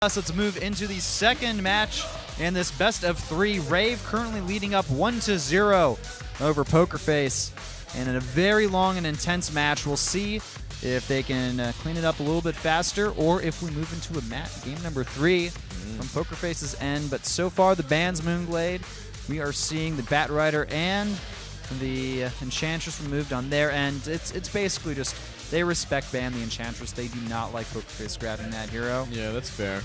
Let's move into the second match in this best of 3. Rave currently leading up 1-0 over PokerFace. And in a very long and intense match, we'll see if they can clean it up a little bit faster or if we move into a game number 3 from PokerFace's end. But so far, the bans Moonglade. We are seeing the Batrider and the Enchantress removed on their end. It's basically just they respect ban the Enchantress. They do not like PokerFace grabbing that hero. Yeah, that's fair.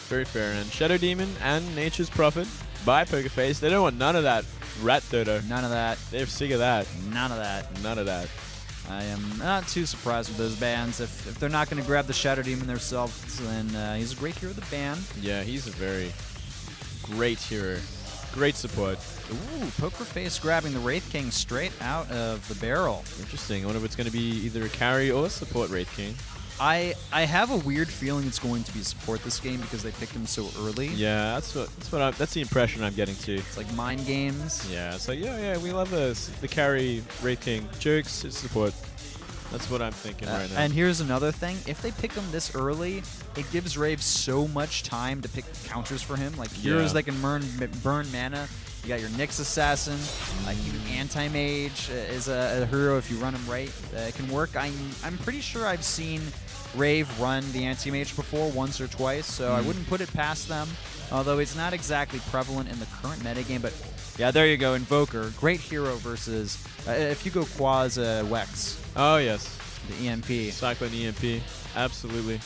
Very fair. And Shadow Demon and Nature's Prophet by PokerFace. They don't want none of that rat dodo. None of that. They're sick of that. None of that. None of that. I am not too surprised with those bans. If they're not going to grab the Shadow Demon themselves, then he's a great hero to ban. Yeah, he's a very great hero. Great support. Ooh, PokerFace grabbing the Wraith King straight out of the barrel. Interesting. I wonder if it's going to be either a carry or a support Wraith King. I have a weird feeling it's going to be support this game because they picked him so early. Yeah, that's the impression I'm getting too. It's like mind games. Yeah, it's like yeah, we love the carry Wraith King. Jokes, it's support. That's what I'm thinking right now. And here's another thing. If they pick him this early, it gives Rave so much time to pick counters for him. Like heroes that can burn mana. You got your Nyx Assassin. Even Anti-Mage is a hero if you run him right. It can work. I'm pretty sure I've seen Rave run the Anti-Mage before once or twice, so I wouldn't put it past them. Although it's not exactly prevalent in the current metagame, but yeah, there you go, Invoker. Great hero versus, if you go Quaz Wex. Oh, yes. The EMP. Cyclone EMP. Absolutely.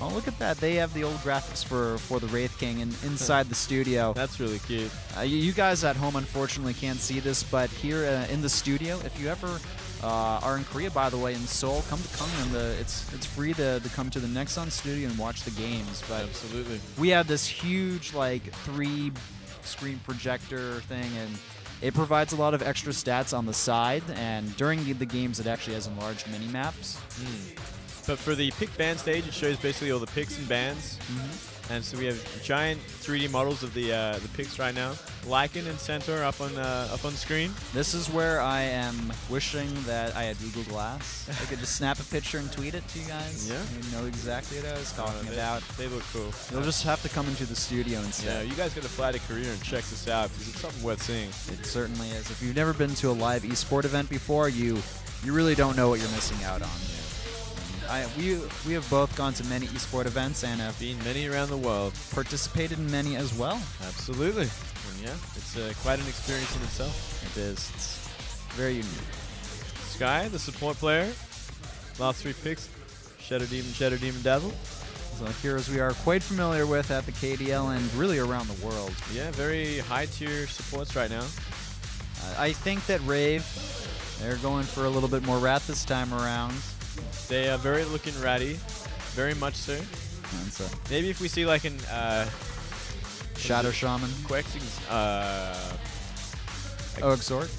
Oh, look at that. They have the old graphics for the Wraith King inside the studio. That's really cute. You guys at home, unfortunately, can't see this, but here in the studio, if you ever are in Korea, by the way, in Seoul, come to Gangnam. It's free to come to the Nexon studio and watch the games. But absolutely. We have this huge, 3-screen projector thing, and it provides a lot of extra stats on the side, and during the games it actually has enlarged mini-maps. But for the pick ban stage, it shows basically all the picks and bans. And so we have giant 3D models of the picks right now. Lycan and Centaur up on screen. This is where I am wishing that I had Google Glass. I could just snap a picture and tweet it to you guys. Yeah. You know exactly what I was talking about. They look cool. You'll just have to come into the studio instead. Yeah, you guys got to fly to Korea and check this out because it's something worth seeing. It certainly is. If you've never been to a live esport event before, you really don't know what you're missing out on. We have both gone to many esport events and have been many around the world. Participated in many as well. Absolutely. And yeah, it's quite an experience in itself. It is. It's very unique. Sky, the support player. Last 3 picks. Shadow Demon, Dazzle. So heroes we are quite familiar with at the KDL and really around the world. Yeah, very high tier supports right now. I think that Rave, they're going for a little bit more rat this time around. They are very looking ratty, very much so. Maybe if we see like an Shadow Shaman. Exhort.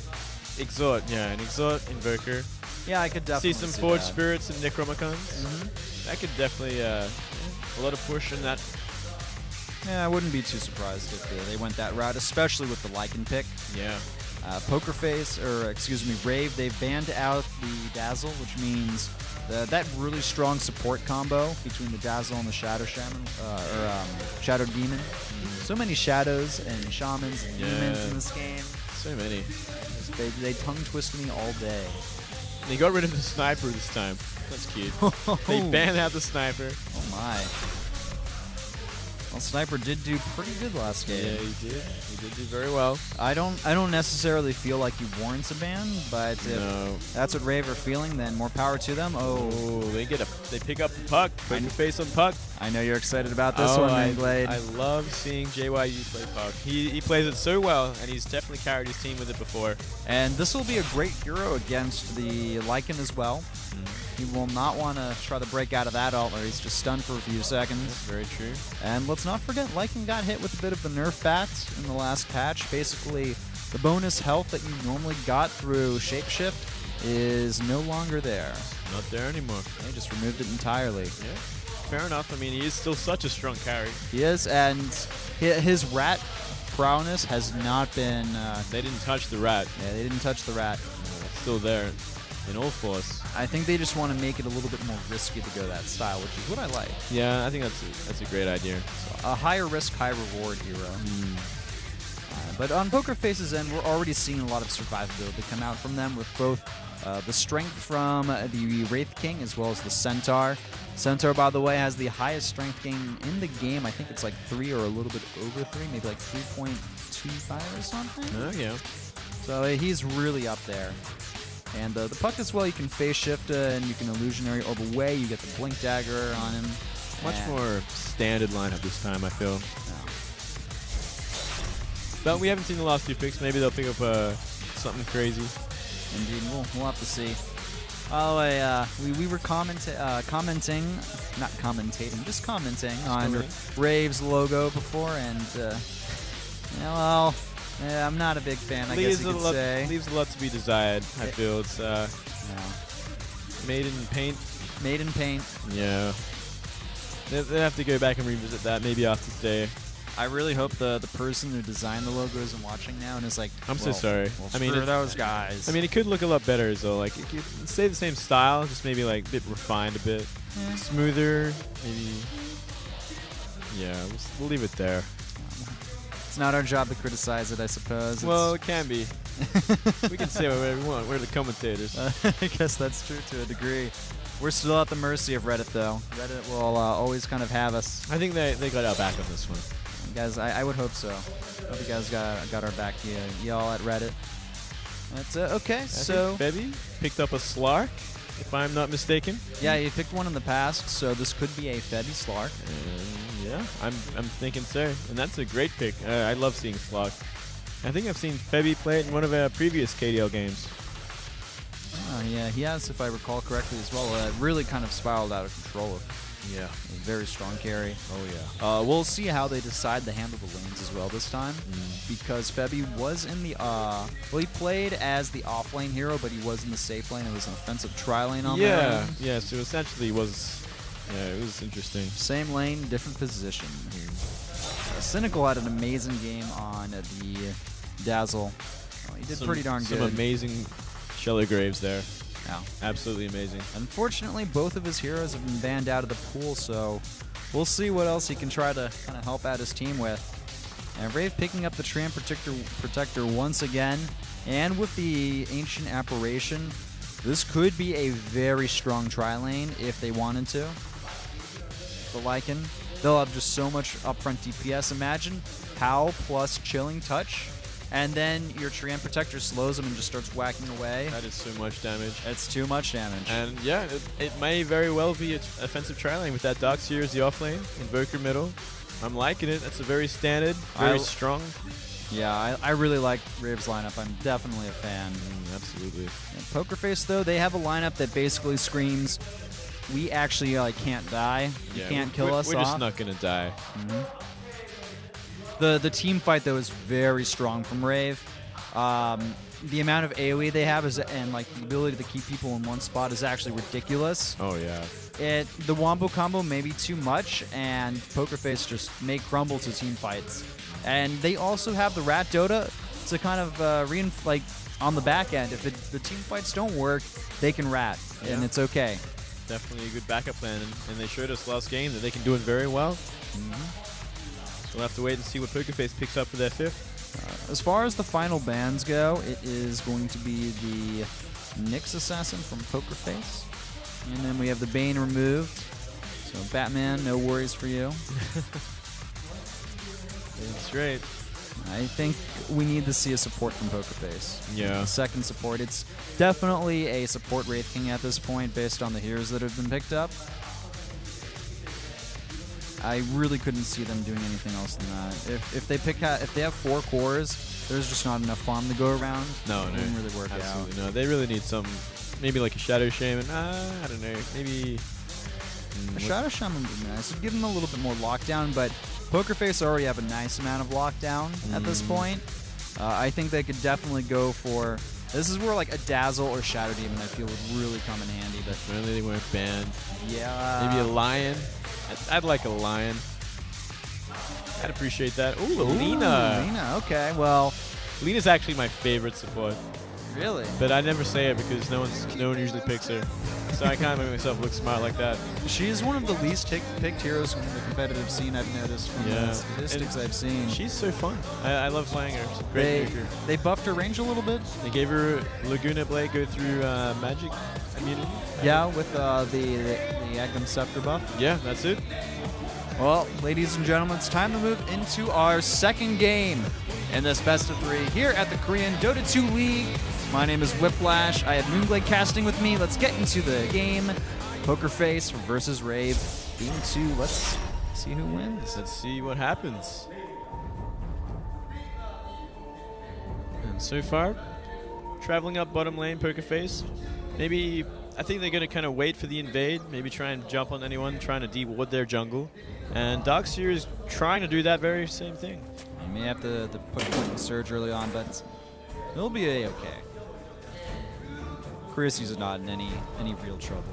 Exhort, yeah, an Exhort Invoker. Yeah, I could definitely see some Forged Spirits and Necromicons. That could definitely a lot of push in that. Yeah, I wouldn't be too surprised if they went that route, especially with the Lycan pick. Yeah. PokerFace, or excuse me, Rave, they've banned out the Dazzle, which means that really strong support combo between the Dazzle and the Shadow Shaman, Shadow Demon. So many Shadows and Shamans and Demons in this game. So many. They tongue twist me all day. They got rid of the Sniper this time. That's cute. They banned out the Sniper. Oh my. Well, Sniper did do pretty good last game. Yeah, he did. He did do very well. I don't necessarily feel like he warrants a ban, but if that's what Rave are feeling, then more power to them. They pick up the puck. PokerFace on puck. I know you're excited about this one, Moonglade. I love seeing JYU play puck. He plays it so well, and he's definitely carried his team with it before. And this will be a great hero against the Lycan as well. He will not want to try to break out of that ult, or he's just stunned for a few seconds. That's very true. And let's not forget, Lycan got hit with a bit of the nerf bat in the last patch. Basically, the bonus health that you normally got through Shapeshift is no longer there. Not there anymore. They just removed it entirely. Yeah, fair enough. I mean, he is still such a strong carry. He is, and his rat prowess has not been... they didn't touch the rat. Yeah, they didn't touch the rat. No, it's still there. in all force. I think they just want to make it a little bit more risky to go that style, which is what I like. Yeah, I think that's a great idea. So a higher risk, high reward hero. But on PokerFace's end, we're already seeing a lot of survivability come out from them with both the strength from the Wraith King as well as the Centaur. Centaur, by the way, has the highest strength gain in the game. I think it's like 3 or a little bit over 3, maybe like 3.25 or something. Oh, yeah. So he's really up there. And the puck as well, you can phase shift and you can illusionary all the way. You get the blink dagger on him. Much more standard lineup this time, I feel. But we haven't seen the last 2 picks. Maybe they'll pick up something crazy. Indeed, we'll have to see. By the way, we were commenting, not commentating, just commenting on Rave's logo before, and I'm not a big fan. I guess you could say leaves a lot to be desired. I feel it's made in paint. Made in paint. Yeah, they have to go back and revisit that maybe after today. I really hope the person who designed the logo isn't watching now and is like, I'm so sorry. I mean, those guys. I mean, it could look a lot better as though, like, it could stay the same style, just maybe like a bit refined a bit, smoother, maybe. Yeah, we'll leave it there. It's not our job to criticize it, I suppose. Well, it can be. We can say whatever we want. We're the commentators. I guess that's true to a degree. We're still at the mercy of Reddit, though. Reddit will always kind of have us. I think they got our back on this one. Guys, I would hope so. Hope you guys got our back, y'all at Reddit. That's okay. So Febby picked up a Slark, if I'm not mistaken. Yeah, he picked one in the past, so this could be a Febby Slark. Yeah, I'm thinking so, and that's a great pick. I love seeing Slark. I think I've seen Febby play it in one of our previous KDL games. Oh yeah, he has, if I recall correctly as well. Really kind of spiraled out of control. Yeah. A very strong carry. Oh, yeah. We'll see how they decide to handle the lanes as well this time. Because Febby was in the... well, he played as the off-lane hero, but he was in the safe lane. It was an offensive tri-lane on there. Yeah, so essentially it was interesting. Same lane, different position. Cynical had an amazing game on the Dazzle. He did pretty darn good. Some amazing shallow graves there. Yeah. Absolutely amazing. Unfortunately, both of his heroes have been banned out of the pool, so we'll see what else he can try to kind of help out his team with. And Rave picking up the Tram Protector once again, and with the Ancient Apparition, this could be a very strong tri-lane if they wanted to. The Lycan, they'll have just so much upfront DPS. Imagine Pow plus Chilling Touch, and then your Tram Protector slows him and just starts whacking away. That is so much damage. It's too much damage. And yeah, it may very well be an offensive tri-lane with that Dark Seer as the offlane, Invoker middle. I'm liking it. That's a very standard, very strong. Yeah, I really like Rave's lineup. I'm definitely a fan. Absolutely. And PokerFace, though, they have a lineup that basically screams, we actually can't die. You can't kill us We're off. just not going to die. The team fight, though, is very strong from Rave. The amount of AoE they have and like the ability to keep people in one spot is actually ridiculous. Oh, yeah. The Wombo combo may be too much, and PokerFace just may crumble to team fights. And they also have the Rat Dota to kind of on the back end. If the team fights don't work, they can Rat, and it's okay. Definitely a good backup plan, and they showed us last game that they can do it very well. We'll have to wait and see what PokerFace picks up for their 5th. As far as the final bans go, it is going to be the Nyx Assassin from PokerFace. And then we have the Bane removed. So Batman, no worries for you. That's right. I think we need to see a support from PokerFace. Yeah. A second support. It's definitely a support Wraith King at this point based on the heroes that have been picked up. I really couldn't see them doing anything else than that. If they have 4 cores, there's just not enough farm to go around. No, it wouldn't really work absolutely out. No, they really need some, maybe like a Shadow Shaman. I don't know, maybe a Shadow Shaman would be nice. It'd give them a little bit more lockdown, but PokerFace already have a nice amount of lockdown at this point. I think they could definitely go for. This is where like a Dazzle or Shadow Demon I feel would really come in handy. But if only they weren't banned. Yeah. Maybe a Lion. I'd like a Lion. I'd appreciate that. Ooh, Lina. Lina, okay. Well, Lina's actually my favorite support. Really? But I never say it because no one usually picks her. So I kind of make myself look smart like that. She is one of the least picked heroes from the competitive scene I've noticed from the statistics I've seen. She's so fun. I love playing her. She's a great character. They buffed her range a little bit. They gave her Laguna Blade go through magic immunity. Yeah, with the Agam Scepter buff. Yeah, that's it. Well, ladies and gentlemen, it's time to move into our second game in this best of 3 here at the Korean Dota 2 League. My name is Whiplash. I have Moonglade casting with me. Let's get into the game. PokerFace versus Rave. Game 2. Let's see who wins. Let's see what happens. And so far, traveling up bottom lane, PokerFace. Maybe, I think they're going to kind of wait for the invade. Maybe try and jump on anyone, trying to de-ward their jungle. And Darkseer is trying to do that very same thing. You may have to put a quick surge early on, but it'll be a-okay. Chrissy's not in any real trouble.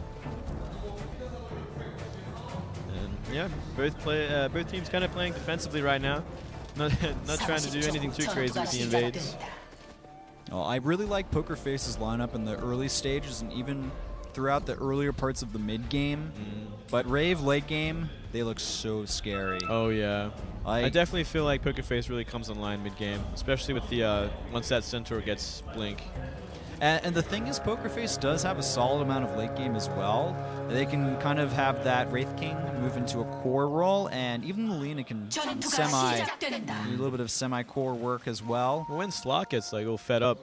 And yeah, both teams kind of playing defensively right now. Not trying to do anything too crazy with the invades. Well, I really like PokerFace's lineup in the early stages and even throughout the earlier parts of the mid game. But Rave late game, they look so scary. Oh yeah, I definitely feel like PokerFace really comes online mid game, especially with the once that Centaur gets blink. And the thing is, PokerFace does have a solid amount of late game as well. They can kind of have that Wraith King move into a core role, and even the Lina can do a little bit of semi-core work as well. Well, when Slot gets like all fed up,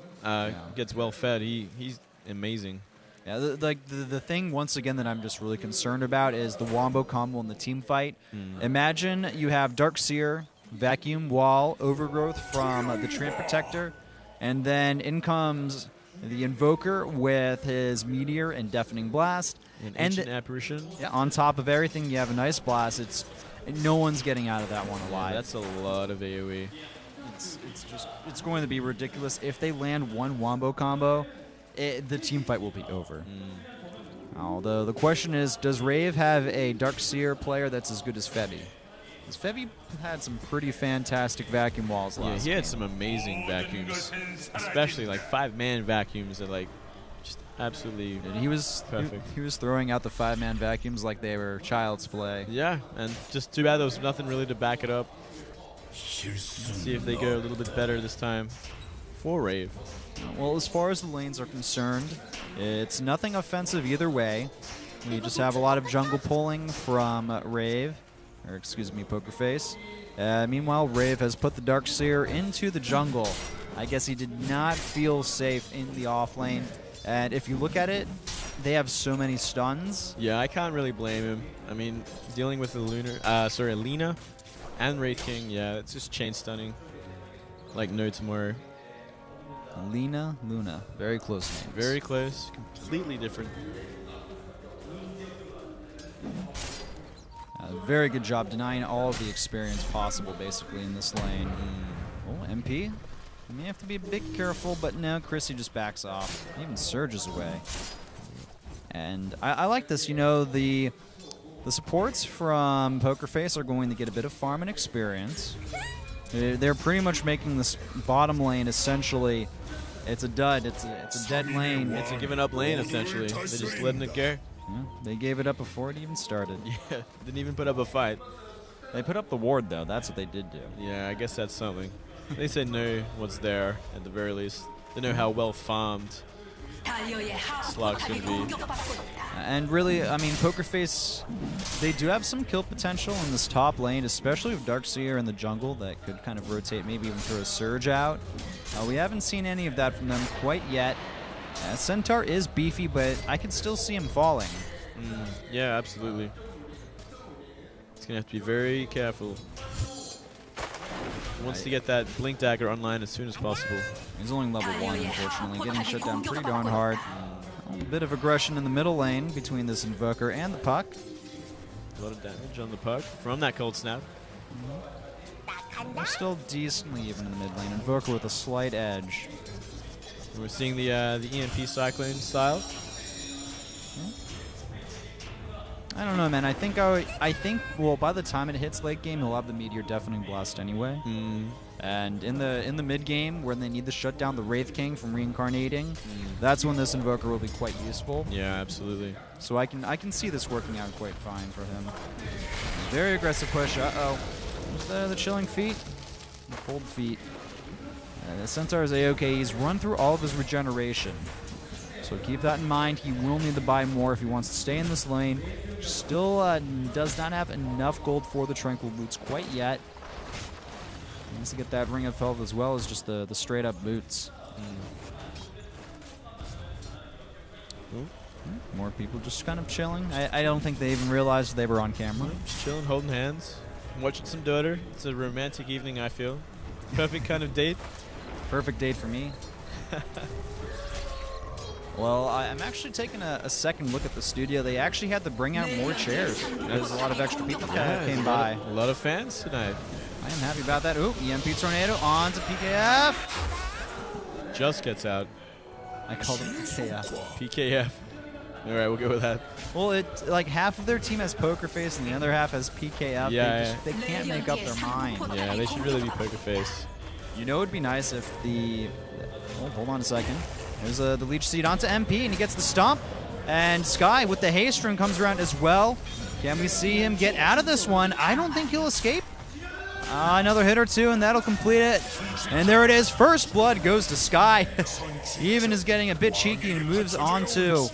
gets well fed, he's amazing. Yeah, the thing once again that I'm just really concerned about is the wombo combo in the team fight. Imagine you have Darkseer, Vacuum, Wall, Overgrowth from the Treant Protector, and then in comes the Invoker with his Meteor and Deafening Blast. And Ancient Apparition. Yeah, on top of everything, you have an Ice Blast. No one's getting out of that one alive. Yeah, that's a lot of AoE. It's going to be ridiculous. If they land one wombo combo, the team fight will be over. Although the question is, does Rave have a Darkseer player that's as good as Febby? Because Febby had some pretty fantastic vacuum walls last he had game. some amazing vacuums, especially like 5-man vacuums that like just absolutely perfect. He was throwing out the 5-man vacuums like they were child's play. Yeah, and just too bad there was nothing really to back it up. Let's see if they go a little bit better this time for Rave. Well, as far as the lanes are concerned, it's nothing offensive either way. We just have a lot of jungle pulling from Rave, or excuse me, PokerFace. Meanwhile, Rave has put the Darkseer into the jungle. I guess he did not feel safe in the off lane. And if you look at it, they have so many stuns. Yeah, I can't really blame him. I mean, dealing with the Lina and Wraith King, yeah, it's just chain stunning like no tomorrow. Luna, very close names. Very close, completely different. Very good job denying all of the experience possible, basically, in this lane. Oh, MP. You may have to be a bit careful, but no, Chrissy just backs off. He even surges away. And I like this. You know, the supports from PokerFace are going to get a bit of farm and experience. They're pretty much making this bottom lane essentially. It's a dud. It's a dead lane. It's a given up lane essentially. They're just letting it go. Yeah, they gave it up before it even started. Yeah, didn't even put up a fight. They put up the ward though. That's what they did do. Yeah, I guess that's something. They say know what's there at the very least. They know how well farmed Slog's gonna be. And really, I mean, PokerFace, they do have some kill potential in this top lane, especially with Darkseer in the jungle that could kind of rotate, maybe even throw a surge out. We haven't seen any of that from them quite yet. Centaur is beefy, but I can still see him falling. Yeah, absolutely. He's going to have to be very careful. He wants to get that Blink Dagger online as soon as possible. He's only level 1, unfortunately, getting shut down pretty darn hard. A bit of aggression in the middle lane between this Invoker and the Puck. A lot of damage on the Puck from that Cold Snap. We're still decently even in the mid lane. Invoker with a slight edge. We're seeing the EMP Cyclone style. I don't know, man. I think well, by the time it hits late game, he'll have the Meteor Deafening Blast anyway. And in the mid game, where they need to shut down the Wraith King from reincarnating, that's when this Invoker will be quite useful. Yeah, absolutely. So I can see this working out quite fine for him. Very aggressive push. Uh-oh. There's the chilling feet. The cold feet. The Centaur is A-okay. He's run through all of his regeneration. So keep that in mind. He will need to buy more if he wants to stay in this lane. Still does not have enough gold for the Tranquil Boots quite yet. He needs to get that Ring of Health as well as just the straight-up boots. More people just kind of chilling. I don't think they even realized they were on camera. Just chilling, holding hands, watching some Dota. It's a romantic evening, I feel. Perfect kind of date. Perfect date for me. Well, I'm actually taking a second look at the studio. They actually had to bring out more chairs. There's a lot of extra people that came by. A lot of fans tonight. I am happy about that. Ooh, EMP Tornado on to PKF. Just gets out. I called him PKF. PKF. All right, we'll go with that. Well, it's like half of their team has PokerFace and the other half has PKF. Yeah, they can't make up their mind. Yeah, they should really be PokerFace. You know, it'd be nice if the... Oh, hold on a second. There's the Leech Seed onto MP, and he gets the stomp. And Sky with the haste rune comes around as well. Can we see him get out of this one? I don't think he'll escape. Another hit or two, and that'll complete it. And there it is. First blood goes to Sky. Even is getting a bit cheeky and moves on to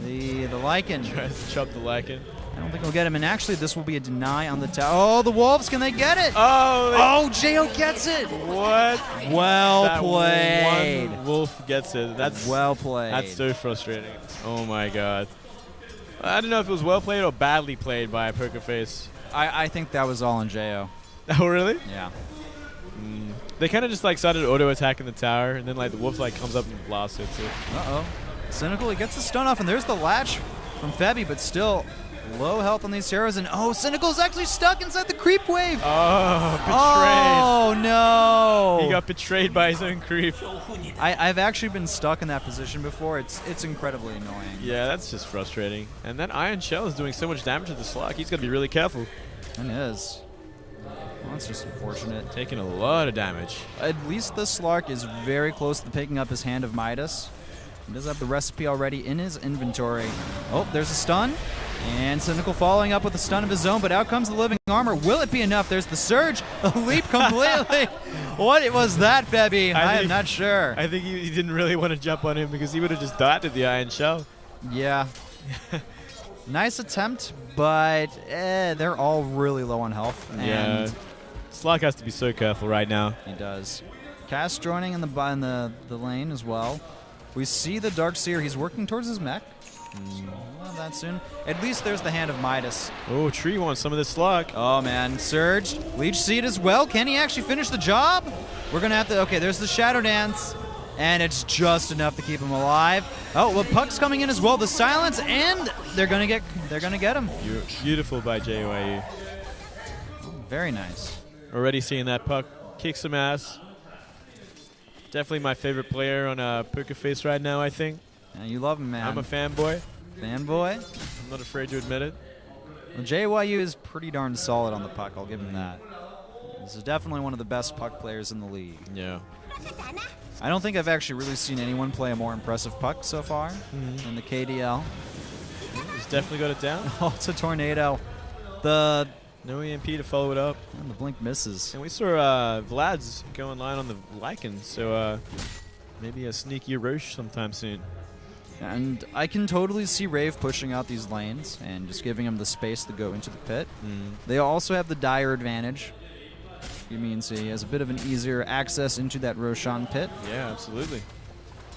the Lycan. Tries to chop the Lycan. I don't think he'll get him. And actually, this will be a deny on the tower. Oh, the Wolves, can they get it? Oh, Jo gets it. What? Well played. One Wolf gets it. That's well played. That's so frustrating. Oh my god. I don't know if it was well played or badly played by PokerFace. I think that was all on Jo. Oh really? Yeah. They kind of just like started auto attacking the tower, and then like the Wolf like comes up and blasts it. So. Cynical, he gets the stun off, and there's the latch from Febby, but still low health on these heroes. And Cynical's actually stuck inside the creep wave. Oh, betrayed. Oh no! He got betrayed by his own creep. I've actually been stuck in that position before. It's incredibly annoying. Yeah, that's just frustrating. And that Iron Shell is doing so much damage to the Slark. He's got to be really careful. It is. Well, that's just unfortunate. Taking a lot of damage. At least the Slark is very close to picking up his Hand of Midas. He does have the recipe already in his inventory. Oh, there's a stun. And Cynical following up with a stun of his own, but out comes the Living Armor. Will it be enough? There's the Surge. The leap completely. What was that, Febby? I am not sure. I think he didn't really want to jump on him because he would have just died to the Iron Shell. Yeah. Nice attempt, but they're all really low on health. And Slark has to be so careful right now. He does. Cass joining in the lane as well. We see the Darkseer. He's working towards his mech. Not that soon. At least there's the Hand of Midas. Oh, Tree wants some of this Slark. Oh, man. Surge. Leech Seed as well. Can he actually finish the job? We're going to have to... Okay, there's the Shadow Dance. And it's just enough to keep him alive. Oh, well, Puck's coming in as well. The Silence, and they're going to get him. Beautiful by JYU. Very nice. Already seeing that Puck kick some ass. Definitely my favorite player on PokerFace right now, I think. Yeah, you love him, man. I'm a fanboy. Fanboy? I'm not afraid to admit it. Well, JYU is pretty darn solid on the puck. I'll give him that. This is definitely one of the best puck players in the league. Yeah. I don't think I've actually really seen anyone play a more impressive puck so far than the KDL. He's definitely got it down. Oh, it's a tornado. No EMP to follow it up. And the blink misses. And we saw Vlad's go in line on the Lycan, so maybe a sneaky Roche sometime soon. And I can totally see Rave pushing out these lanes and just giving him the space to go into the pit. They also have the dire advantage. It means he has a bit of an easier access into that Roshan pit. Yeah, absolutely.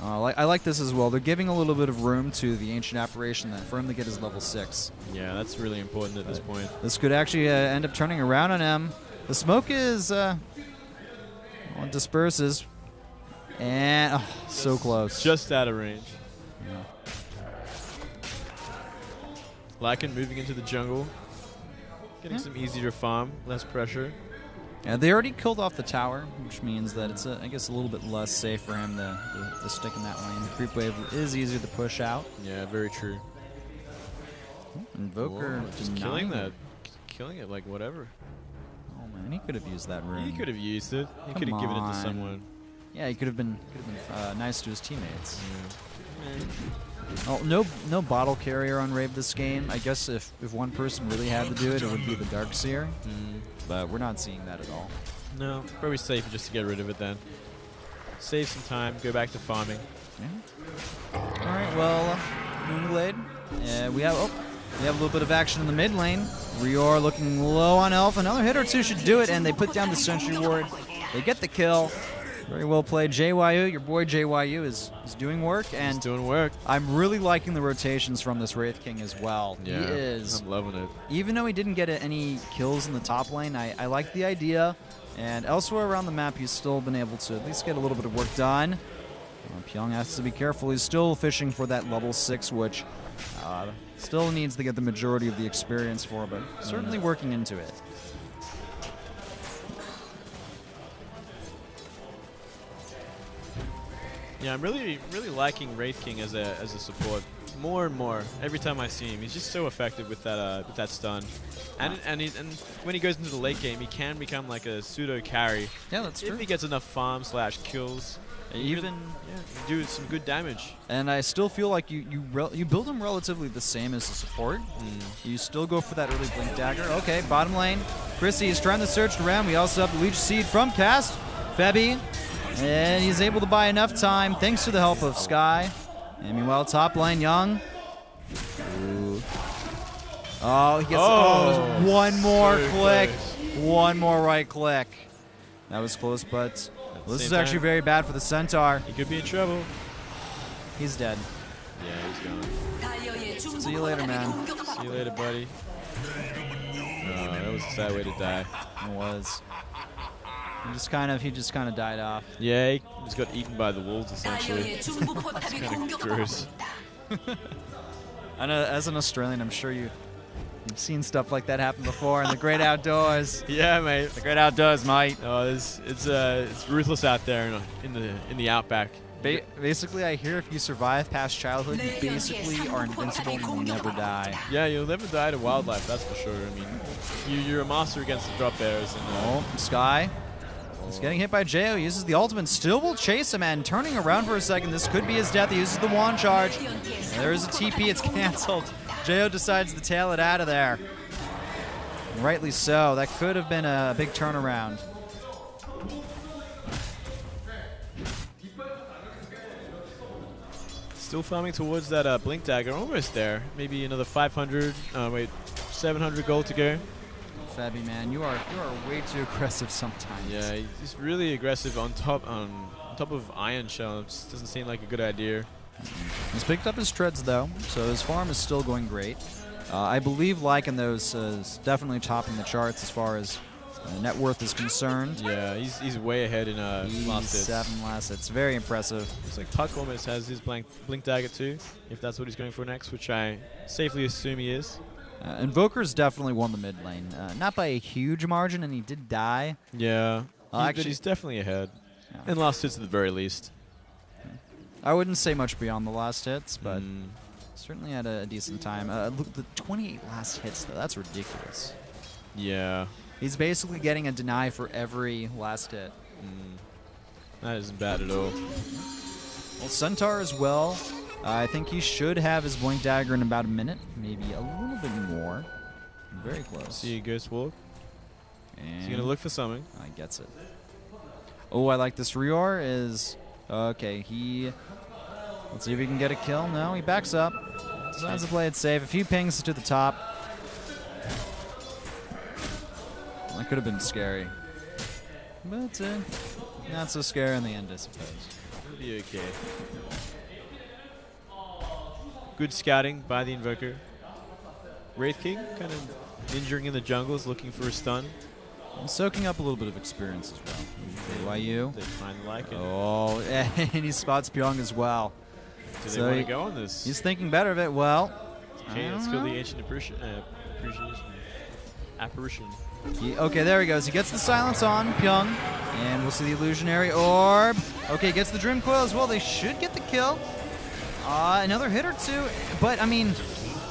I like this as well. They're giving a little bit of room to the Ancient Apparition for him to get his level 6. Yeah, that's really important at this point. This could actually end up turning around on him. The smoke is disperses. And so close. Just out of range. Lycan moving into the jungle. Getting some easier farm, less pressure. Yeah, they already killed off the tower, which means that it's, I guess, a little bit less safe for him to stick in that lane. The creep wave is easier to push out. Yeah, very true. Invoker just killing that. Killing it like whatever. Oh man, he could have used that rune. He could have used it. He could have given it to someone. Yeah, he could have been nice to his teammates. Yeah. Oh, no bottle carrier on Rave this game. I guess if one person really had to do it, it would be the Darkseer. But we're not seeing that at all. No, probably safer just to get rid of it then. Save some time, go back to farming. Yeah. All right, well, Moonglade. We have a little bit of action in the mid lane. Rior looking low on Elf. Another hit or two should do it, and they put down the Sentry Ward. They get the kill. Very well played. JYU, your boy JYU is doing work. And he's doing work. I'm really liking the rotations from this Wraith King as well. Yeah, he is. I'm loving it. Even though he didn't get any kills in the top lane, I like the idea. And elsewhere around the map, he's still been able to at least get a little bit of work done. Pyong has to be careful. He's still fishing for that level 6, which still needs to get the majority of the experience for, but certainly working into it. Yeah, I'm really liking Wraith King as a support more and more every time I see him. He's just so effective with that stun, and when he goes into the late game, he can become like a pseudo carry. Yeah, that's true. If he gets enough farm / kills, even do some good damage. And I still feel like you build him relatively the same as a support. You still go for that early Blink Dagger. Okay, bottom lane. Chrissy is trying to search around. We also have the Leech Seed from Cast. Febby. And he's able to buy enough time thanks to the help of Sky. And meanwhile, top lane, Young. Ooh. Oh, he gets one more click. One more right click. That was close, but this is actually very bad for the Centaur. He could be in trouble. He's dead. Yeah, he's gone. See you later, man. See you later, buddy. Oh, that was a sad way to die. It was. He just kind of died off. Yeah, he just got eaten by the wolves, essentially. It's kind of gross. I know, as an Australian, I'm sure you've seen stuff like that happen before in the great outdoors. Yeah, mate. The great outdoors, mate. Oh, it's ruthless out there in the outback. Basically, I hear if you survive past childhood, you basically are invincible and you'll never die. Yeah, you'll never die to wildlife, that's for sure. I mean, you're a monster against the drop bears. And, Sky. He's getting hit by Jo. He uses the ultimate. Still will chase him, and turning around for a second. This could be his death. He uses the wand charge. And there is a TP. It's canceled. Jo decides to tail it out of there. And rightly so. That could have been a big turnaround. Still farming towards that Blink Dagger. Almost there. Maybe another 500. 700 gold to go. Fabby, man, you are way too aggressive sometimes. Yeah, he's really aggressive on top of Iron Shell. It just doesn't seem like a good idea. He's picked up his treads though, so his farm is still going great. I believe Lycan is definitely topping the charts as far as net worth is concerned. Yeah, he's way ahead in last hits. 7 last hits. Very impressive. Looks like Puck almost has his Blink Dagger too, if that's what he's going for next, which I safely assume he is. Invoker's definitely won the mid lane. Not by a huge margin, and he did die. Yeah. Actually, he's definitely ahead. Yeah. In last hits at the very least. I wouldn't say much beyond the last hits, but certainly had a decent time. Look, the 28 last hits, though, that's ridiculous. Yeah. He's basically getting a deny for every last hit. That isn't bad at all. Well, Centaur as well. I think he should have his Blink Dagger in about a minute, maybe a little bit more. Very close. See a Ghost Walk. And He's going to look for something. I gets it. Oh, I like this. Rior is... Okay, let's see if he can get a kill. No, he backs up. Decides to play it safe. A few pings to the top. That could have been scary. But not so scary in the end, I suppose. It'll be okay. Good scouting by the Invoker. Wraith King kind of injuring in the jungles, looking for a stun. And soaking up a little bit of experience as well. BYU. They finally like it. Oh, and he spots Pyong as well. Do they want to go on this? He's thinking better of it. Well, okay, let's kill the Ancient Apparition. Okay, there he goes. He gets the silence on Pyong, and we'll see the Illusionary Orb. Okay, gets the Dream Coil as well. They should get the kill. Another hit or two, but I mean,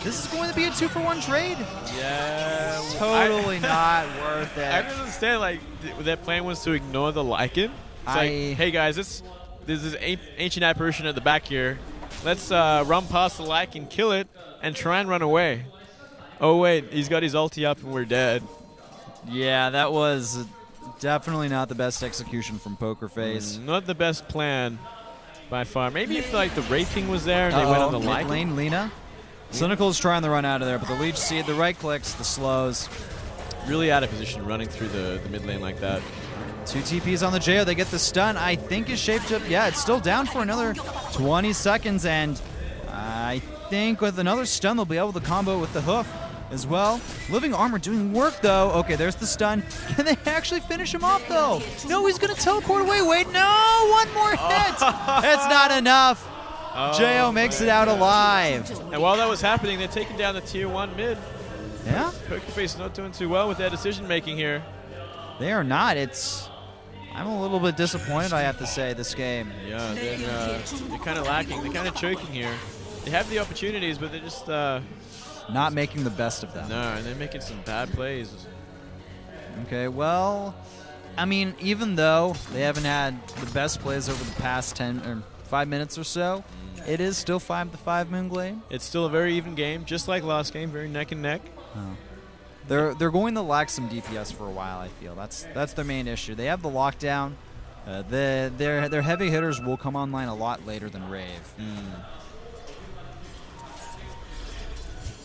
This is going to be a 2-for-1 trade. Yeah. Totally not worth it. I don't understand. Like, their plan was to ignore the Lycan. It's like, hey guys, there's this ancient apparition at the back here. Let's run past the Lycan, kill it, and try and run away. Oh wait, he's got his ulti up and we're dead. Yeah, that was definitely not the best execution from PokerFace. Not the best plan by far. Maybe if like the Rave King was there and they went on the Lycan. Lane, Lina. Cynical's trying to run out of there, but the Leech Seed, the right clicks, the slows. Really out of position running through the mid lane like that. 2 TPs on the JO. They get the stun. I think is shaped up. Yeah, it's still down for another 20 seconds, and I think with another stun, they'll be able to combo with the hoof as well. Living Armor doing work, though. Okay, there's the stun. Can they actually finish him off, though? No, he's going to teleport away. Wait, no! One more hit! It's not enough. JO makes it out alive. And while that was happening, they're taking down the tier 1 mid. Yeah? PokerFace not doing too well with their decision-making here. They are not. I'm a little bit disappointed, I have to say, this game. Yeah, they're kind of lacking. They're kind of choking here. They have the opportunities, but they're just... not making the best of them. No, and they're making some bad plays. Okay, well, I mean, even though they haven't had the best plays over the past 10 or 5 minutes or so, it is still 5-5 Moonglade. It's still a very even game, just like last game, very neck and neck. Oh. They're going to lack some DPS for a while, I feel. That's their main issue. They have the lockdown. Their heavy hitters will come online a lot later than Rave.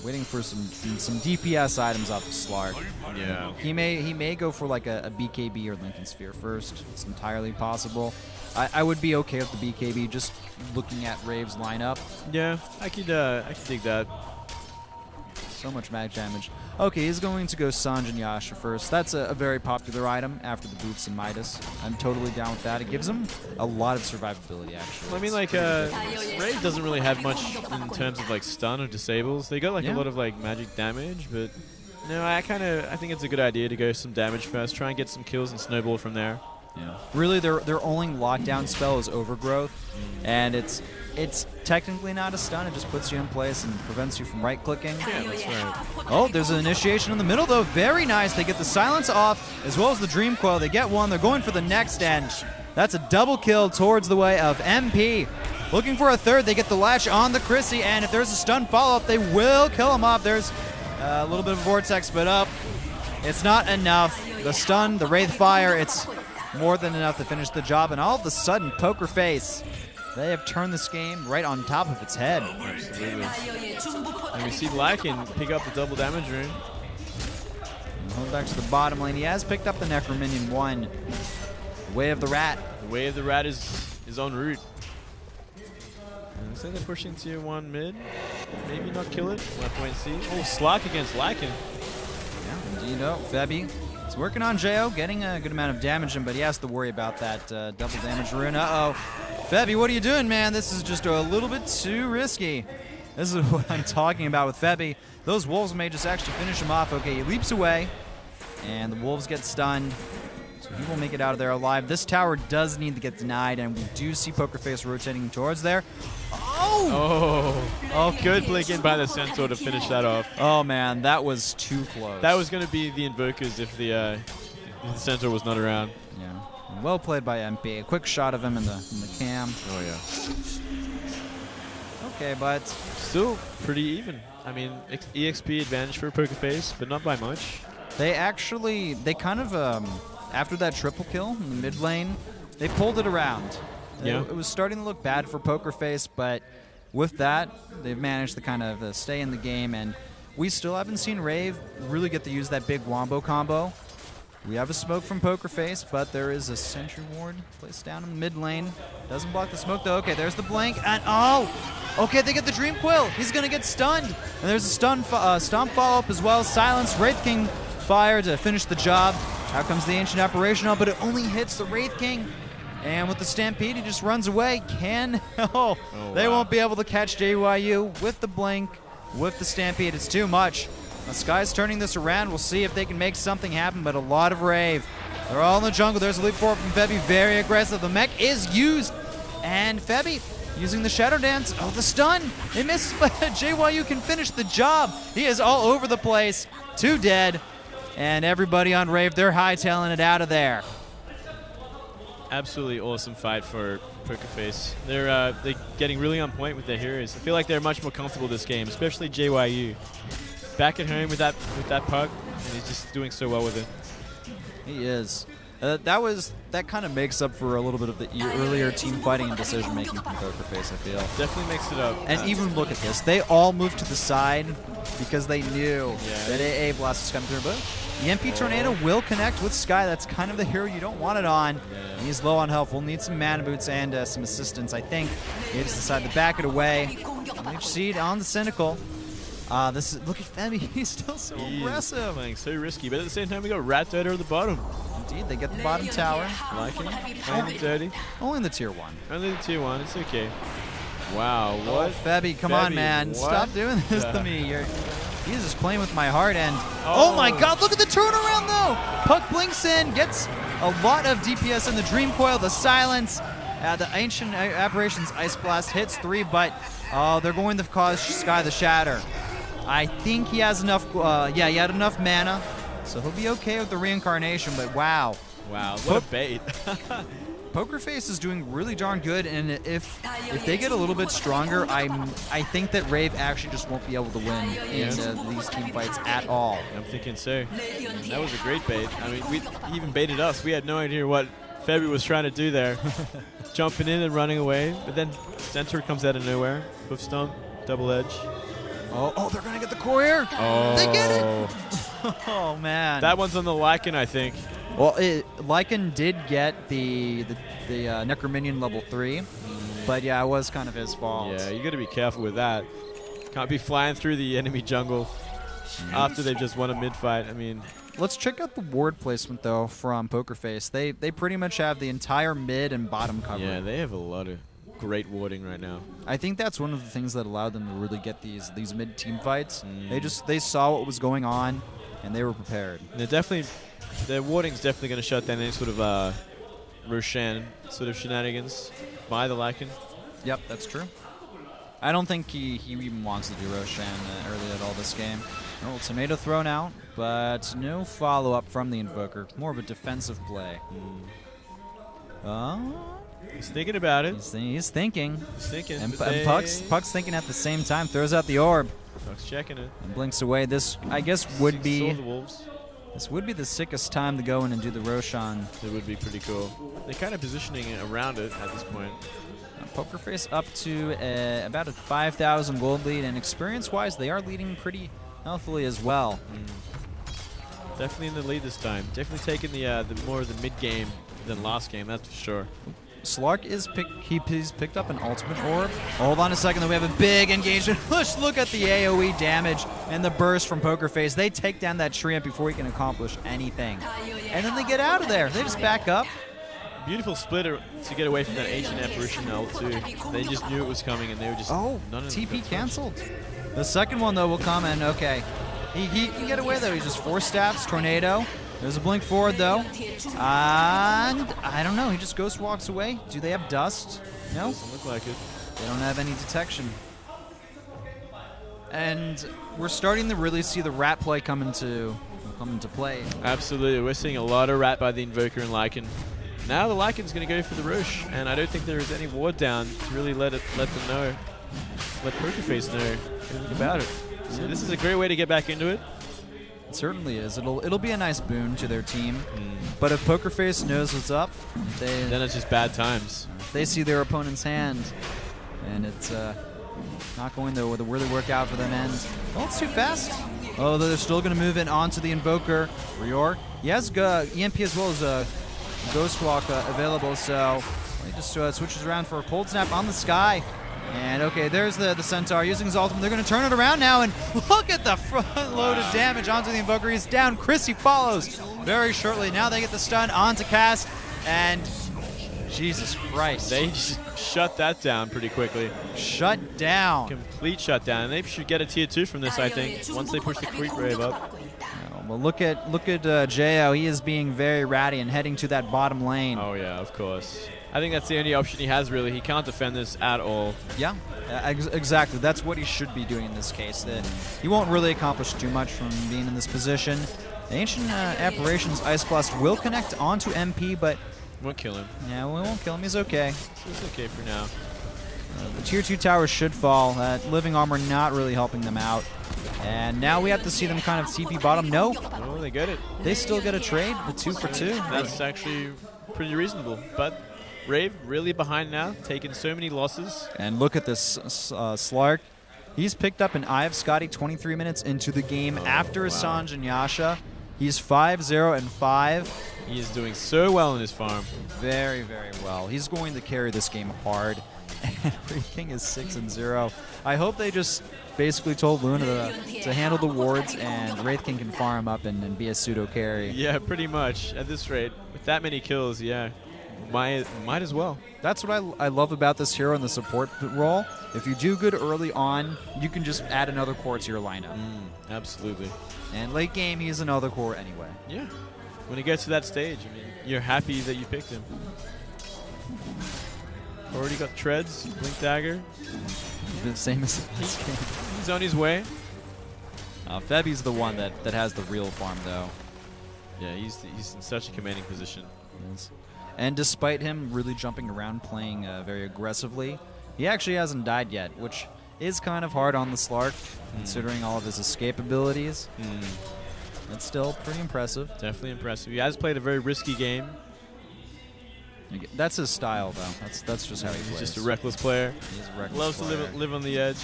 Waiting for some DPS items off of Slark. Yeah. He may go for like a BKB or Lincoln Sphere first. It's entirely possible. I would be okay with the BKB just looking at Rave's lineup. Yeah, I could dig that. So much mag damage. Okay, he's going to go Sanj and Yasha first. That's a very popular item after the boots and Midas. I'm totally down with that. It gives him a lot of survivability, actually. I mean, like, Rave doesn't really have much in terms of, like, stun or disables. They got, like, a lot of, like, magic damage, but no, I think it's a good idea to go some damage first, try and get some kills and snowball from there. Yeah. Really, their only lockdown spell is Overgrowth, and it's technically not a stun. It just puts you in place and prevents you from right-clicking. Yeah, that's right. Oh, there's an initiation in the middle, though. Very nice. They get the silence off, as well as the Dream Coil. They get one. They're going for the next, and that's a double kill towards the way of MP. Looking for a third. They get the latch on the Chrissy, and if there's a stun follow-up, they will kill him off. There's a little bit of a Vortex, but up. It's not enough. The stun, the Wraith Fire, it's more than enough to finish the job, and all of a sudden, PokerFace, they have turned this game right on top of its head. Absolutely. And we see Lycan pick up the double damage rune. Going back to the bottom lane, he has picked up the Necrominion 1. Way of the Rat. The Way of the Rat is en route. And so they're pushing tier 1 mid. Maybe not kill it. We'll have to wait and see. Oh, Slark against Lycan. Yeah, indeed. Febby. He's working on JO, getting a good amount of damage in, but he has to worry about that double damage rune. Uh-oh. Febby, what are you doing, man? This is just a little bit too risky. This is what I'm talking about with Febby. Those wolves may just actually finish him off. Okay, he leaps away, and the wolves get stunned. So he will make it out of there alive. This tower does need to get denied, and we do see PokerFace rotating towards there. Oh, good blink in by the Centaur to finish that off. Oh, man, that was too close. That was going to be the Invokers if the Centaur was not around. Yeah. Well played by MP. A quick shot of him in the cam. Oh, yeah. Okay, but still pretty even. I mean, EXP advantage for PokerFace, but not by much. They kind of, after that triple kill in the mid lane, they pulled it around. Yeah. It was starting to look bad for PokerFace, but with that, they've managed to kind of stay in the game, and we still haven't seen Rave really get to use that big wombo combo. We have a smoke from PokerFace, but there is a Sentry Ward placed down in the mid lane. Doesn't block the smoke, though. Okay, there's the blink, and okay, they get the Dream Quill. He's going to get stunned, and there's a stomp follow-up as well. Silence, Wraith King fire to finish the job. Out comes the Ancient Apparition, but it only hits the Wraith King. And with the Stampede, he just runs away. They won't be able to catch JYU with the blink, with the Stampede. It's too much. The Sky's turning this around. We'll see if they can make something happen, but a lot of Rave. They're all in the jungle. There's a leap forward from Febby. Very aggressive. The mech is used. And Febby, using the Shadow Dance. Oh, the stun. It misses, but JYU can finish the job. He is all over the place. 2 dead. And everybody on Rave, they're hightailing it out of there. Absolutely awesome fight for PokerFace. They're getting really on point with their heroes. I feel like they're much more comfortable this game, especially JYU. Back at home with that puck, and he's just doing so well with it. He is. That kind of makes up for a little bit of the earlier team fighting and decision making from PokerFace, I feel. Definitely makes it up. And even look at this. They all moved to the side because they knew that AA Blast was coming through. But EMP Tornado will connect with Sky. That's kind of the hero you don't want it on. Yeah. He's low on health. We'll need some mana boots and some assistance, I think. He just decided to back it away. Seed on the Cynical. Look at Femi. He's still so aggressive. Playing so risky, but at the same time, we got Rat Dodo at the bottom. Indeed, they get the bottom tower. Like him. Only dirty. Only in the tier 1. Only the tier 1. It's okay. Wow. What? Oh, Febby, come on, man. What? Stop doing this to me. He's just playing with my heart. And oh my God, look at the turnaround though. Puck blinks in, gets a lot of DPS in the Dream Coil, the Silence. The Ancient Aberrations Ice Blast hits 3, but they're going to cause Sky the Shatter. I think he has enough. He had enough mana, so he'll be okay with the reincarnation. But wow, what a bait! PokerFace is doing really darn good, and if they get a little bit stronger, I think that Rave actually just won't be able to win in these team fights at all. I'm thinking so. That was a great bait. I mean, he even baited us. We had no idea what Febby was trying to do there, jumping in and running away. But then Centaur comes out of nowhere, hoof stomp, double edge. Oh, they're going to get the courier. Oh. They get it. Oh, man. That one's on the Lycan, I think. Well, Lycan did get the Necrominion level 3, but yeah, it was kind of his fault. Yeah, you got to be careful with that. Can't be flying through the enemy jungle after they've just won a mid-fight. I mean, let's check out the ward placement, though, from PokerFace. They pretty much have the entire mid and bottom covered. Yeah, they have a lot of great warding right now. I think that's one of the things that allowed them to really get these mid-team fights. They saw what was going on, and they were prepared. Their warding's definitely going to shut down any sort of Roshan sort of shenanigans by the Lycan. Yep, that's true. I don't think he even wants to do Roshan early at all this game. Oh, tomato thrown out, but no follow-up from the Invoker. More of a defensive play. He's thinking about it. He's thinking. He's thinking. And Puck's thinking at the same time. Throws out the orb. Puck's checking it. And blinks away. This, I guess, would be... The Wolves. This would be the sickest time to go in and do the Roshan. It would be pretty cool. They're kind of positioning it around it at this point. PokerFace up to about a 5,000 gold lead, and experience-wise, they are leading pretty healthily as well. Definitely in the lead this time. Definitely taking the more of the mid game than last game, that's for sure. Slark is he's picked up an ultimate orb. Hold on a second, then we have a big engagement. Let's look at the AoE damage and the burst from PokerFace. They take down that Shrimp before he can accomplish anything. And then they get out of there. They just back up. Beautiful splitter to get away from that Ancient Apparition L2. They just knew it was coming, and they were just... TP canceled. The second one, though, will come, and okay. He can get away, though. He's just 4 staffs, Tornado. There's a blink forward, though. And I don't know. He just ghost walks away. Do they have dust? No? Doesn't look like it. They don't have any detection. And we're starting to really see the rat play come into play. Absolutely. We're seeing a lot of rat by the Invoker and Lycan. Now the Lycan's going to go for the Roche, and I don't think there is any ward down to really let them know, let PokerFace know anything about it. So this is a great way to get back into it. It certainly is. It'll be a nice boon to their team. But if PokerFace knows what's up, then it's just bad times. They see their opponent's hand, and it's not going to really work out for them. And it's too fast. Oh, they're still going to move it onto the Invoker. Rior. He has EMP as well as Ghost Walk available, so he just switches around for a Cold Snap on the Sky. And okay, there's the Centaur using his ultimate. They're going to turn it around now, and look at the front-loaded damage onto the Invoker. He's down. Chrissy follows very shortly. Now they get the stun onto Cast, and Jesus Christ. They just shut that down pretty quickly. Shut down. Complete shutdown. And they should get a tier 2 from this, I think, once they push the Creep Rave up. Well, look at Jo. He is being very ratty and heading to that bottom lane. Oh, yeah, of course. I think that's the only option he has, really. He can't defend this at all. Yeah, exactly. That's what he should be doing in this case. That he won't really accomplish too much from being in this position. Ancient Apparitions Ice Blast will connect onto MP, but won't kill him. Yeah, we won't kill him. He's okay. He's okay for now. The tier 2 tower should fall. Living Armor not really helping them out. And now we have to see them kind of TP bottom. No. Oh, they get it. They still get a trade, the 2 for 2. That's actually pretty reasonable. But Rave really behind now, taking so many losses. And look at this Slark. He's picked up an Eye of Scotty 23 minutes into the game after Assange and Yasha. He's 5-0-5. He is doing so well in his farm. Very, very well. He's going to carry this game hard. And Wraith King is 6-0. I hope they just basically told Luna to handle the wards and Wraith King can farm up and be a pseudo carry. Yeah, pretty much. At this rate, with that many kills, yeah, might as well. That's what I love about this hero in the support role. If you do good early on, you can just add another core to your lineup. Absolutely. And late game, he's another core anyway. Yeah. When he gets to that stage, I mean, you're happy that you picked him. Already got treads, blink dagger. The same as last game. He's on his way. Febi's the one that has the real farm, though. Yeah, he's in such a commanding position. Yes. And despite him really jumping around, playing very aggressively, he actually hasn't died yet, which is kind of hard on the Slark, considering all of his escape abilities. It's still pretty impressive. Definitely impressive. He has played a very risky game. That's his style, though. That's just how he plays. He's just a reckless player. He's a reckless Loves player. to live on the edge.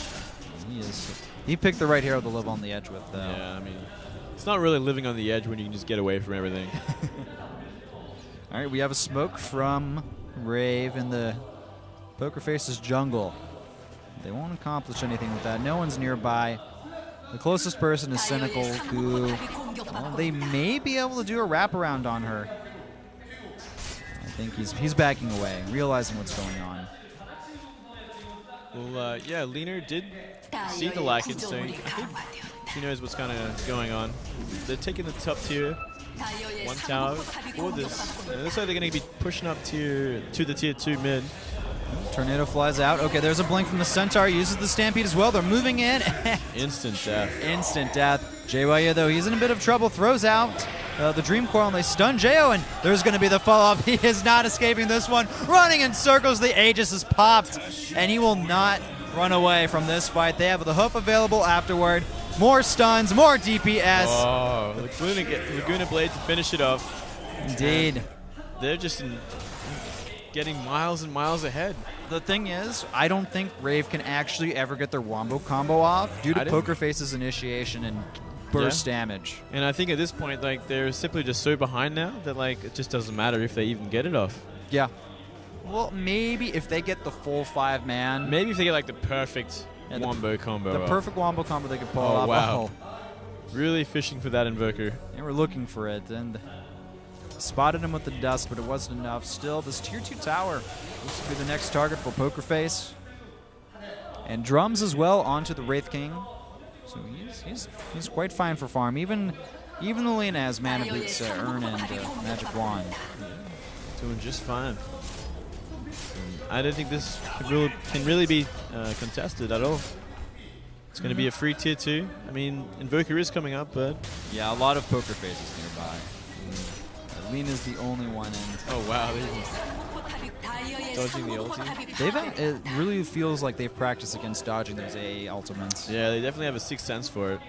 He is. He picked the right hero to live on the edge with, though. Yeah, I mean, it's not really living on the edge when you can just get away from everything. All right, we have a smoke from Rave in the PokerFace's jungle. They won't accomplish anything with that. No one's nearby. The closest person is Cynical, who they may be able to do a wraparound on her. I think he's backing away, realizing what's going on. Well, yeah, Leaner did see the Lycan, so I think she knows what's kind of going on. They're taking the top tier, one tower for this. It looks like they're going to be pushing up to the tier 2 mid. Tornado flies out. Okay, there's a blink from the Centaur. Uses the Stampede as well. They're moving in. Instant death. Instant death. JYU, though, he's in a bit of trouble. Throws out the Dream Coil, and they stun Jo, and there's going to be the follow-up. He is not escaping this one. Running in circles. The Aegis is popped, and he will not run away from this fight. They have the hoof available afterward. More stuns, more DPS. Oh, Laguna Blade to finish it off. Indeed. And they're just getting miles and miles ahead. The thing is, I don't think Rave can actually ever get their Wombo combo off due to PokerFace's initiation and burst damage. And I think at this point, like, they're simply just so behind now that, like, it just doesn't matter if they even get it off. Yeah. Well, maybe if they get the full 5-man. Maybe if they get, like, the perfect Wombo combo. The perfect Wombo combo they could pull off. Wow. Really fishing for that Invoker. They were looking for it, and spotted him with the dust, but it wasn't enough. Still, this tier 2 tower looks to be the next target for PokerFace. And drums as well onto the Wraith King. So he's quite fine for farm. Even the Lena has Mana Boots, Urn, and Magic Wand. Doing just fine. I don't think this can really be contested at all. It's going to be a free tier 2. I mean, Invoker is coming up, but yeah, a lot of PokerFace is nearby. Lena's the only one in. Oh wow, they're dodging the ulti. It really feels like they've practiced against dodging those AA ultimates. Yeah, they definitely have a sixth sense for it.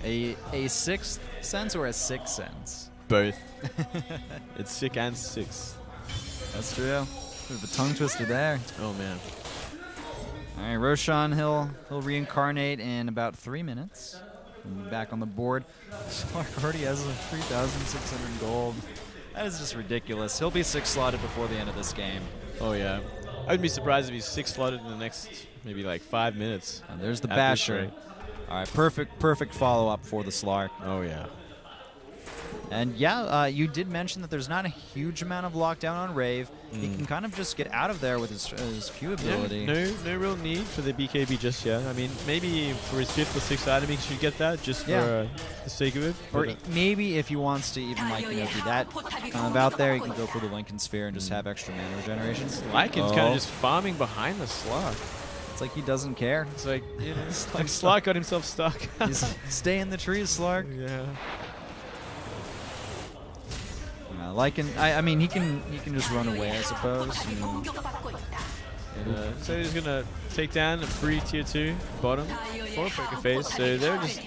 A sixth sense or a sixth sense? Both. It's sick and six. That's true. Bit of a tongue twister there. Oh man. All right, Roshan, he'll reincarnate in about 3 minutes. Back on the board. Slark already has 3,600 gold. That is just ridiculous. He'll be 6-slotted before the end of this game. Oh yeah. I wouldn't be surprised if he's 6-slotted in the next maybe like 5 minutes. And there's the Basher. All right, perfect follow-up for the Slark. Oh yeah. And yeah, you did mention that there's not a huge amount of lockdown on Rave. He can kind of just get out of there with his Q ability. Yeah, no real need for the BKB just yet. I mean, maybe for his 5th or 6th item, he should get that just for the sake of it. Or maybe if he wants to even like be that kind of out there, he can go for the Lincoln Sphere and just have extra mana regeneration. Lycan's kind of just farming behind the Slug. It's like he doesn't care. It's like, you know, like Slug got himself stuck. He's stay in the trees, Slug. Yeah. Lycan, I mean, he can just run away, I suppose. So he's gonna take down a free tier 2 bottom for PokerFace. So they're just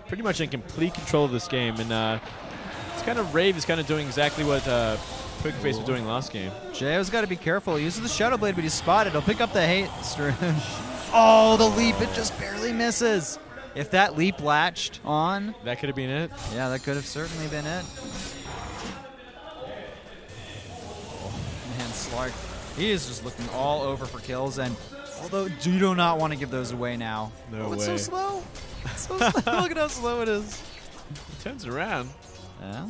pretty much in complete control of this game, and it's kind of Rave is kind of doing exactly what PokerFace was doing last game. J.O.'s got to be careful. He uses the Shadow Blade, but he's spotted. He'll pick up the hate. Oh, the leap! It just barely misses. If that leap latched on, that could have been it. Yeah, that could have certainly been it. Man, Slark, he is just looking all over for kills, and although you do not want to give those away now. No way. It's so slow. It's so slow. Look at how slow it is. He turns around. Yeah.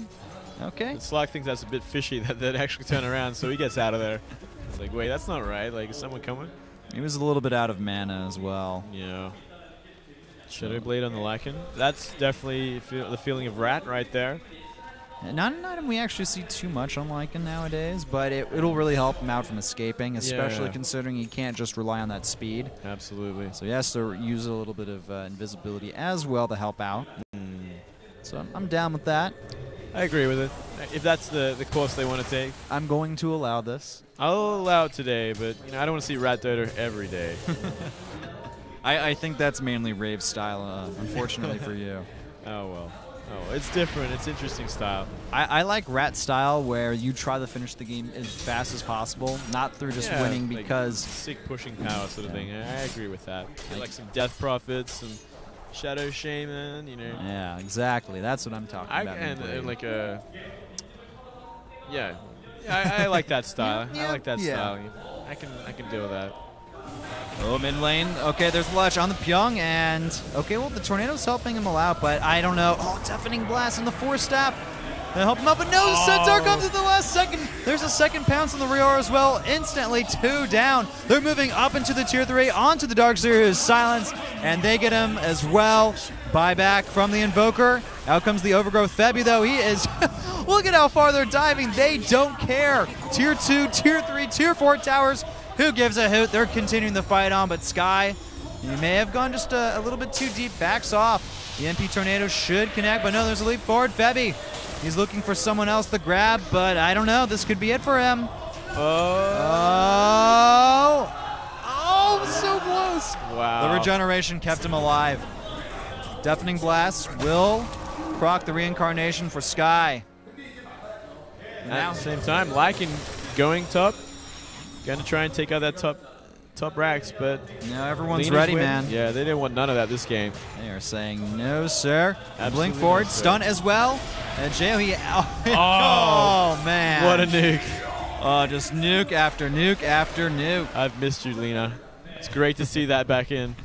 Okay. And Slark thinks that's a bit fishy that they'd actually turn around, so he gets out of there. It's like, wait, that's not right. Like, is someone coming? He was a little bit out of mana as well. Yeah. Shadow Blade on the Lycan. That's definitely the feeling of Rat right there. Not an item we actually see too much on Lycan nowadays, but it'll really help him out from escaping, especially considering he can't just rely on that speed. Absolutely. So he has to use a little bit of invisibility as well to help out. So I'm down with that. I agree with it. If that's the course they want to take. I'm going to allow this. I'll allow it today, but you know I don't want to see Rat Dota every day. I think that's mainly Rave style, unfortunately for you. Oh, well. Oh, it's different. It's interesting style. I like Rat style where you try to finish the game as fast as possible, not through just winning because... Like sick pushing power sort of thing. I agree with that. Like some Death Prophets and Shadow Shaman, you know. Yeah, exactly. That's what I'm talking about. And like a... Yeah. I like that style. I like that style. I can deal with that. Oh, mid lane. Okay, there's Latch on the Pyong, and okay, well, the Tornado's helping him out, but I don't know. Oh, Deafening Blast in the Force Staff. They help him out, but no, Centaur comes at the last second. There's a second pounce on the Rior as well. Instantly 2 down. They're moving up into the tier 3, onto the Darkseer, who's silenced, and they get him as well. Buyback from the Invoker. Out comes the Overgrowth Febby, though. He is... Look at how far they're diving. They don't care. Tier 2, Tier 3, Tier 4 towers. Who gives a hoot? They're continuing the fight on, but Sky, you may have gone just a little bit too deep. Backs off. The MP Tornado should connect, but no, there's a leap forward. Febby, he's looking for someone else to grab, but I don't know. This could be it for him. Oh, so close. Wow. The regeneration kept him alive. Deafening Blast will proc the reincarnation for Sky. And at the same time, Lycan going top. Going to try and take out that top racks, but... No, everyone's ready, man. Yeah, they didn't want none of that this game. They are saying, no, sir. Absolutely Blink forward, no, stun as well. And J.O. Oh, man. What a nuke. Oh, just nuke after nuke after nuke. I've missed you, Lena. It's great to see that back in.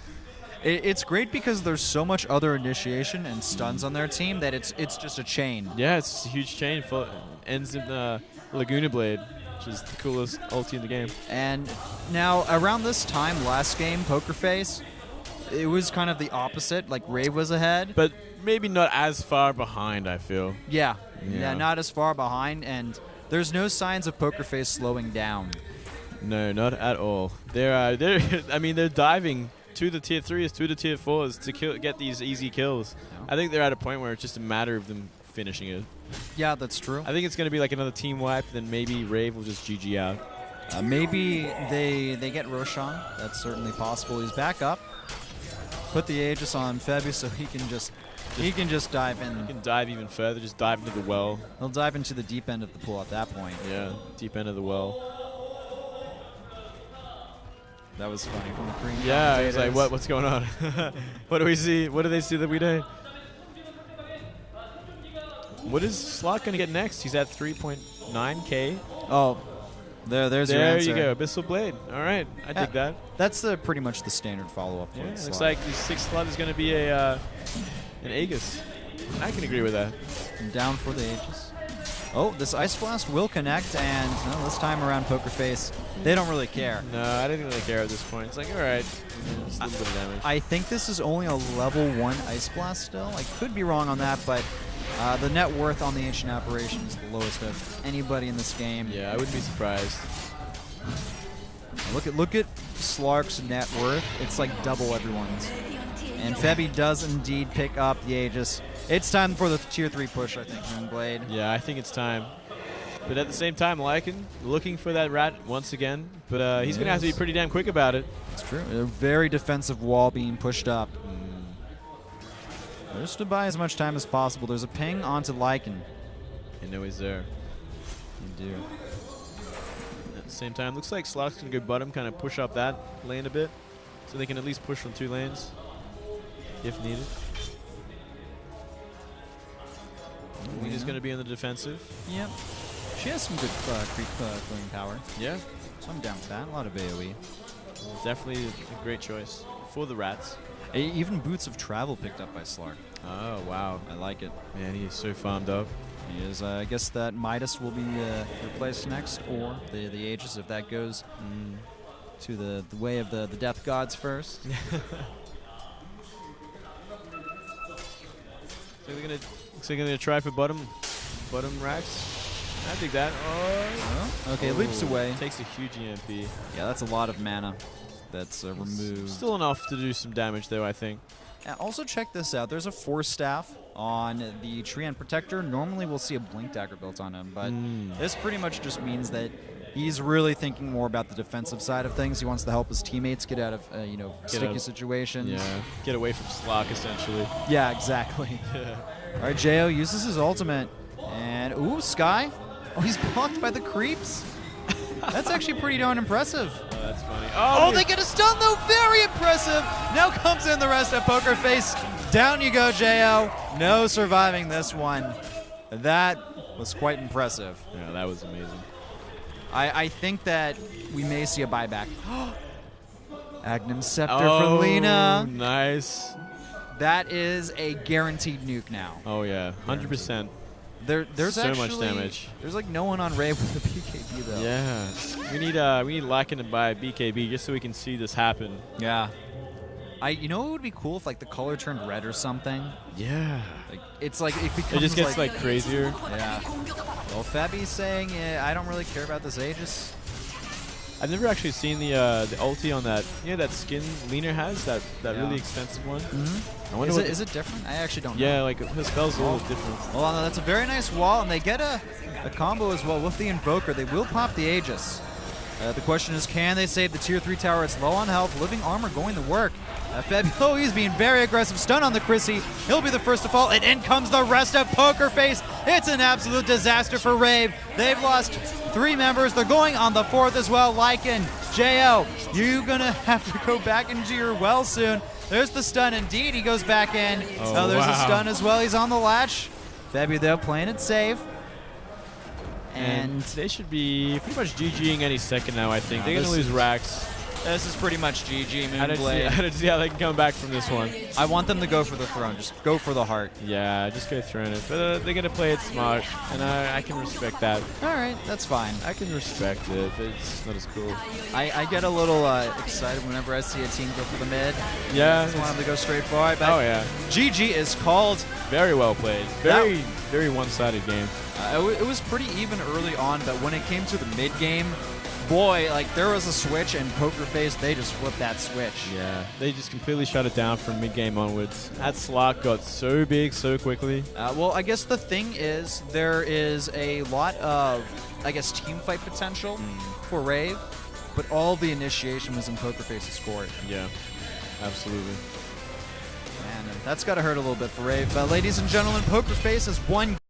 It's great because there's so much other initiation and stuns on their team that it's just a chain. Yeah, it's a huge chain. Ends in Laguna Blade, which is the coolest ulti in the game. And now, around this time, last game, PokerFace, it was kind of the opposite. Like, Rave was ahead. But maybe not as far behind, I feel. Yeah, not as far behind. And there's no signs of PokerFace slowing down. No, not at all. They're diving to the tier 3s, to the tier 4s to get these easy kills. I think they're at a point where it's just a matter of them finishing it. Yeah, that's true. I think it's going to be like another team wipe, then maybe Rave will just GG out. Maybe they get Roshan. That's certainly possible. He's back up. Put the Aegis on Febby so he can just dive in. He can dive even further, just dive into the well. He'll dive into the deep end of the pool at that point. Yeah, deep end of the well. That was funny from the Korean. Yeah, he's like, what's going on? What do we see? What do they see that we don't? What is Slot going to get next? He's at 3.9k. Oh, there's your answer. There you go, Abyssal Blade. All right, I dig that. That's pretty much the standard follow-up. Yeah, looks like the 6th slot is going to be an Aegis. I can agree with that. And down for the Aegis. Oh, this Ice Blast will connect, and no, this time around PokerFace, they don't really care. No, I didn't really care at this point. It's like, all right, just a little bit of damage. I think this is only a level 1 Ice Blast still. I could be wrong on that, but the net worth on the Ancient Apparition is the lowest of anybody in this game. Yeah, I wouldn't be surprised. Look at Slark's net worth. It's like double everyone's. And Febby does indeed pick up the Aegis. It's time for the tier 3 push, I think, Moonblade. Yeah, I think it's time. But at the same time, Lycan looking for that rat once again. But he's going to have to be pretty damn quick about it. It's true. A very defensive wall being pushed up. Just to buy as much time as possible. There's a ping onto Lycan. You know he's there. You do. At the same time, looks like Slark's going to go bottom, kind of push up that lane a bit. So they can at least push from 2 lanes if needed. Weed is going to be on the defensive. Yep. She has some good creep clearing power. Yeah. So I'm down with that. A lot of AoE. Definitely a great choice for the rats. Even Boots of Travel picked up by Slark. Oh, wow. I like it. Man, he is so farmed up. He is. I guess that Midas will be replaced next, or the Aegis, if that goes to the way of the death gods first. So they're gonna try for bottom racks. I think that. Oh. Okay, leaps away. Takes a huge EMP. Yeah, that's a lot of mana that's removed. Still enough to do some damage, though, I think. Also, check this out. There's a Force Staff on the Treant Protector. Normally, we'll see a Blink Dagger built on him, but this pretty much just means that he's really thinking more about the defensive side of things. He wants to help his teammates get out of sticky situations. Yeah, get away from Slark, essentially. Yeah, exactly. All right, Jo uses his ultimate, and ooh, Sky. Oh, he's blocked by the creeps. That's actually pretty darn impressive. Oh, that's funny. Oh, they get a stun though. Very impressive. Now comes in the rest of PokerFace. Down you go, Jo. No surviving this one. That was quite impressive. Yeah, that was amazing. I think that we may see a buyback. Agnum Scepter from Lina. Nice. That is a guaranteed nuke now. Oh yeah, 100%. There's so actually much damage. There's like no one on Rave with a BKB though. Yeah, we need Lycan to buy BKB just so we can see this happen. Yeah. You know what would be cool if like the color turned red or something? Yeah. Like it's like it becomes it just gets like crazier. Yeah. Well, Fabby's saying I don't really care about this Aegis. I've never actually seen the ulti on that. You know that skin Lina has, that really expensive one. I wonder is it different? I actually don't know. Yeah, like her spell's a little different. Well, no, that's a very nice wall, and they get a combo as well with the Invoker. They will pop the Aegis. The question is, can they save the tier 3 tower? It's low on health. Living armor going to work. Fabio, he's being very aggressive. Stun on the Chrissy. He'll be the first to fall, and in comes the rest of PokerFace. It's an absolute disaster for Rave. They've lost 3 members. They're going on the 4th as well. Lycan, Jo, you're going to have to go back into your well soon. There's the stun. Indeed, he goes back in. Oh, there's a stun as well. He's on the latch. Fabio, though, playing it safe. And they should be pretty much GGing any second now, I think. They're going to lose racks. This is pretty much GG, Moonblade. I don't see how they can come back from this one. I want them to go for the throne. Just go for the heart. Yeah, just go throne it. But they're going to play it smart, and I can respect that. All right, that's fine. I can respect it, but it's not as cool. I get a little excited whenever I see a team go for the mid. Yeah. I just want them to go straight for it. Oh, yeah. GG is called. Very well played. Very one-sided game. It was pretty even early on, but when it came to the mid game, boy, like there was a switch, and PokerFace, they just flipped that switch. Yeah, they just completely shut it down from mid game onwards. That Slark got so big so quickly. Well, I guess the thing is, there is a lot of, I guess, team fight potential for Rave, but all the initiation was in PokerFace's court. Yeah, absolutely. Man, that's got to hurt a little bit for Rave. Ladies and gentlemen, PokerFace has won.